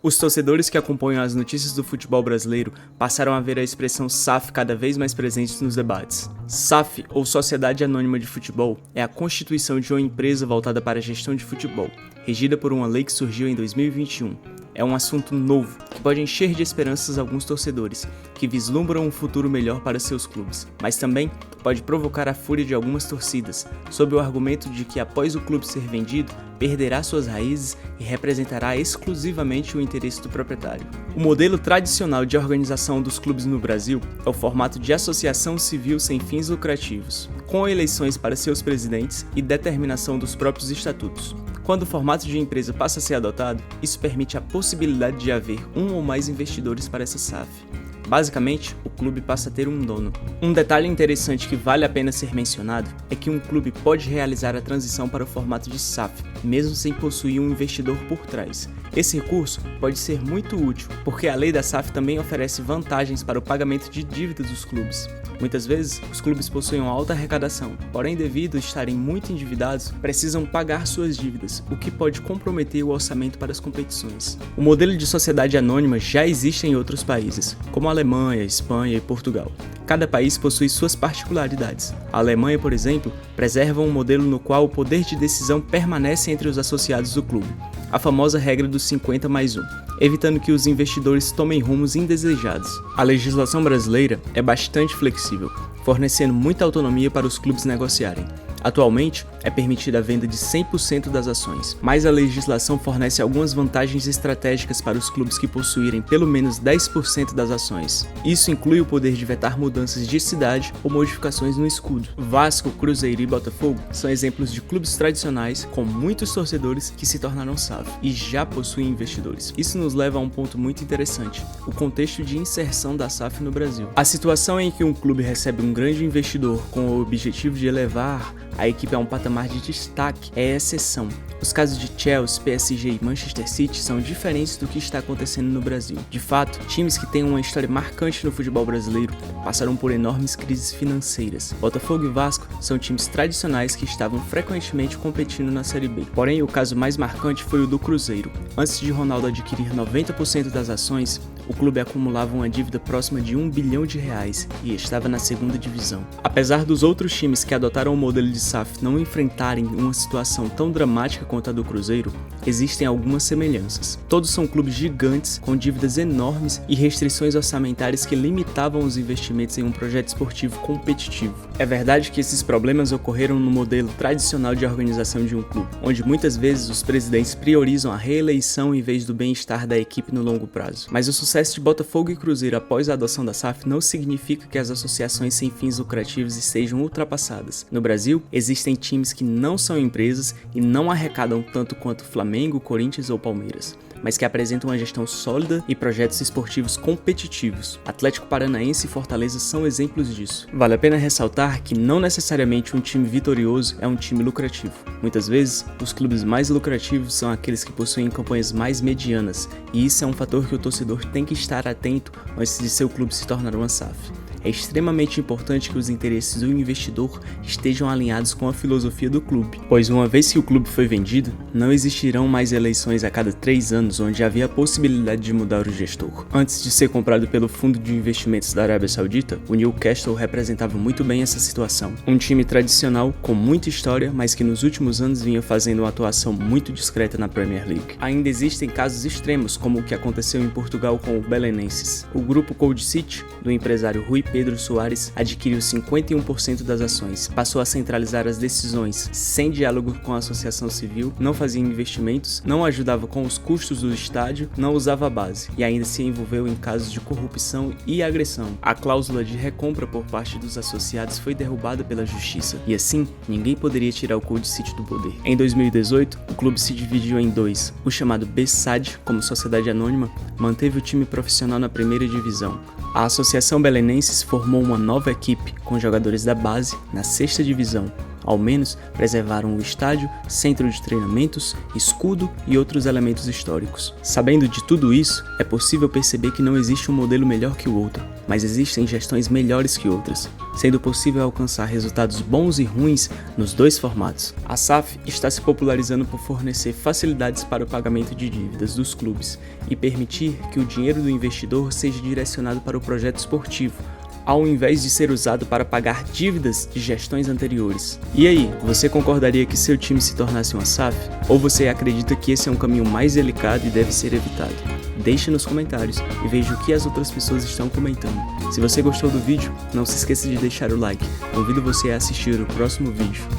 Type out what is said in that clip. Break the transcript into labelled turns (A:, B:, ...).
A: Os torcedores que acompanham as notícias do futebol brasileiro passaram a ver a expressão SAF cada vez mais presente nos debates. SAF, ou Sociedade Anônima de Futebol, é a constituição de uma empresa voltada para a gestão de futebol, regida por uma lei que surgiu em 2021. É um assunto novo, que pode encher de esperanças alguns torcedores, que vislumbram um futuro melhor para seus clubes, mas também pode provocar a fúria de algumas torcidas, sob o argumento de que após o clube ser vendido, perderá suas raízes e representará exclusivamente o interesse do proprietário. O modelo tradicional de organização dos clubes no Brasil é o formato de associação civil sem fins lucrativos, com eleições para seus presidentes e determinação dos próprios estatutos. Quando o formato de empresa passa a ser adotado, isso permite a possibilidade de haver um ou mais investidores para essa SAF. Basicamente, o clube passa a ter um dono. Um detalhe interessante que vale a pena ser mencionado é que um clube pode realizar a transição para o formato de SAF, mesmo sem possuir um investidor por trás. Esse recurso pode ser muito útil, porque a lei da SAF também oferece vantagens para o pagamento de dívidas dos clubes. Muitas vezes, os clubes possuem uma alta arrecadação, porém devido a estarem muito endividados, precisam pagar suas dívidas, o que pode comprometer o orçamento para as competições. O modelo de sociedade anônima já existe em outros países, como a Alemanha, Espanha e Portugal. Cada país possui suas particularidades. A Alemanha, por exemplo, preserva um modelo no qual o poder de decisão permanece entre os associados do clube, a famosa regra dos 50+1, evitando que os investidores tomem rumos indesejados. A legislação brasileira é bastante flexível, fornecendo muita autonomia para os clubes negociarem. Atualmente, é permitida a venda de 100% das ações, mas a legislação fornece algumas vantagens estratégicas para os clubes que possuírem pelo menos 10% das ações. Isso inclui o poder de vetar mudanças de cidade ou modificações no escudo. Vasco, Cruzeiro e Botafogo são exemplos de clubes tradicionais com muitos torcedores que se tornaram SAF e já possuem investidores. Isso nos leva a um ponto muito interessante, o contexto de inserção da SAF no Brasil. A situação em que um clube recebe um grande investidor com o objetivo de elevar a equipe a um patamar de destaque é exceção. Os casos de Chelsea, PSG e Manchester City são diferentes do que está acontecendo no Brasil. De fato, times que têm uma história marcante no futebol brasileiro passaram por enormes crises financeiras. Botafogo e Vasco são times tradicionais que estavam frequentemente competindo na Série B. Porém, o caso mais marcante foi o do Cruzeiro. Antes de Ronaldo adquirir 90% das ações, o clube acumulava uma dívida próxima de R$1 bilhão e estava na segunda divisão. Apesar dos outros times que adotaram o modelo de SAF não enfrentarem uma situação tão dramática quanto a do Cruzeiro, existem algumas semelhanças. Todos são clubes gigantes, com dívidas enormes e restrições orçamentárias que limitavam os investimentos em um projeto esportivo competitivo. É verdade que esses problemas ocorreram no modelo tradicional de organização de um clube, onde muitas vezes os presidentes priorizam a reeleição em vez do bem-estar da equipe no longo prazo. Mas o sucesso de Botafogo e Cruzeiro após a adoção da SAF não significa que as associações sem fins lucrativos estejam ultrapassadas. No Brasil, existem times que não são empresas e não arrecadam tanto quanto Flamengo, Corinthians ou Palmeiras, mas que apresentam uma gestão sólida e projetos esportivos competitivos. Atlético Paranaense e Fortaleza são exemplos disso. Vale a pena ressaltar que não necessariamente um time vitorioso é um time lucrativo. Muitas vezes, os clubes mais lucrativos são aqueles que possuem campanhas mais medianas, e isso é um fator que o torcedor tem que estar atento antes de seu clube se tornar uma SAF. É extremamente importante que os interesses do investidor estejam alinhados com a filosofia do clube, pois uma vez que o clube foi vendido, não existirão mais eleições a cada 3 anos onde havia a possibilidade de mudar o gestor. Antes de ser comprado pelo fundo de investimentos da Arábia Saudita, o Newcastle representava muito bem essa situação. Um time tradicional, com muita história, mas que nos últimos anos vinha fazendo uma atuação muito discreta na Premier League. Ainda existem casos extremos, como o que aconteceu em Portugal com o Belenenses. O grupo Cold City, do empresário Rui Pedro Soares, adquiriu 51% das ações, passou a centralizar as decisões sem diálogo com a associação civil, não fazia investimentos, não ajudava com os custos do estádio, não usava a base e ainda se envolveu em casos de corrupção e agressão. A cláusula de recompra por parte dos associados foi derrubada pela justiça e assim ninguém poderia tirar o Cold City do poder. Em 2018, o clube se dividiu em dois. O chamado BSAD, como sociedade anônima, manteve o time profissional na primeira divisão. A Associação Belenenses formou uma nova equipe com jogadores da base na 6ª divisão. Ao menos preservaram o estádio, centro de treinamentos, escudo e outros elementos históricos. Sabendo de tudo isso, é possível perceber que não existe um modelo melhor que o outro, mas existem gestões melhores que outras. sendo possível alcançar resultados bons e ruins nos dois formatos. A SAF está se popularizando por fornecer facilidades para o pagamento de dívidas dos clubes e permitir que o dinheiro do investidor seja direcionado para o projeto esportivo, ao invés de ser usado para pagar dívidas de gestões anteriores. E aí, você concordaria que seu time se tornasse uma SAF? Ou você acredita que esse é um caminho mais delicado e deve ser evitado? Deixe nos comentários e veja o que as outras pessoas estão comentando. Se você gostou do vídeo, não se esqueça de deixar o like. Convido você a assistir o próximo vídeo.